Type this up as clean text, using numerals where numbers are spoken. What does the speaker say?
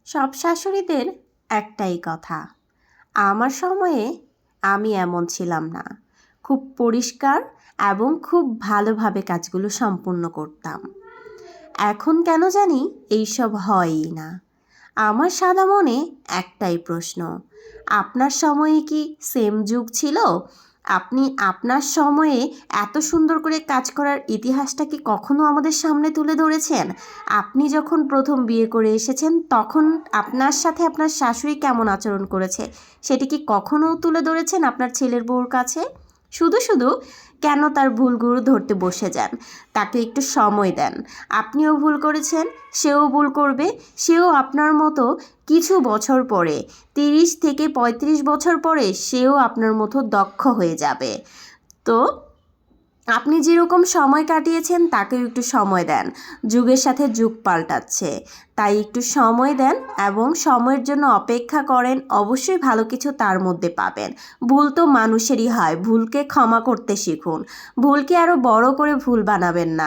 সব শাশুড়িদের একটাই কথা, আমার সময়ে আমি এমন ছিলাম না। খুব পরিষ্কার এবং খুব ভালোভাবে কাজগুলো সম্পূর্ণ করতাম। এখন কেন জানি এইসব হয়ই না। আমার সাদা মনে একটাই প্রশ্ন, আপনার সময়ে কি সেম যুগ ছিল? আপনি আপনার সময়ে এত সুন্দর করে কাজ করার ইতিহাসটা কি কখনো আমাদের সামনে তুলে ধরেছেন? আপনি যখন প্রথম বিয়ে করে এসেছেন তখন আপনার সাথে আপনার শাশুড়ি কেমন আচরণ করেছে সেটি কি কখনো তুলে ধরেছেন আপনার ছেলের বউর কাছে? শুধু শুধু কেন তার ভুলগুলো ধরতে বসে যান? তাকে একটু সময় দেন। আপনিও ভুল করেছেন, সেও ভুল করবে। সেও আপনার মতো কিছু বছর পরে, 30 থেকে 35 বছর পরে সেও আপনার মতো দক্ষ হয়ে যাবে। তো আপনি যেরকম সময় কাটিয়েছেন তাকেও একটু সময় দেন। যুগের সাথে যুগ পাল্টাচ্ছে, তাই একটু সময় দেন এবং সময়ের জন্য অপেক্ষা করেন। অবশ্যই ভালো কিছু তার মধ্যে পাবেন। ভুল তো মানুষেরই হয়, ভুলকে ক্ষমা করতে শিখুন। ভুলকে আরও বড় করে ভুল বানাবেন না।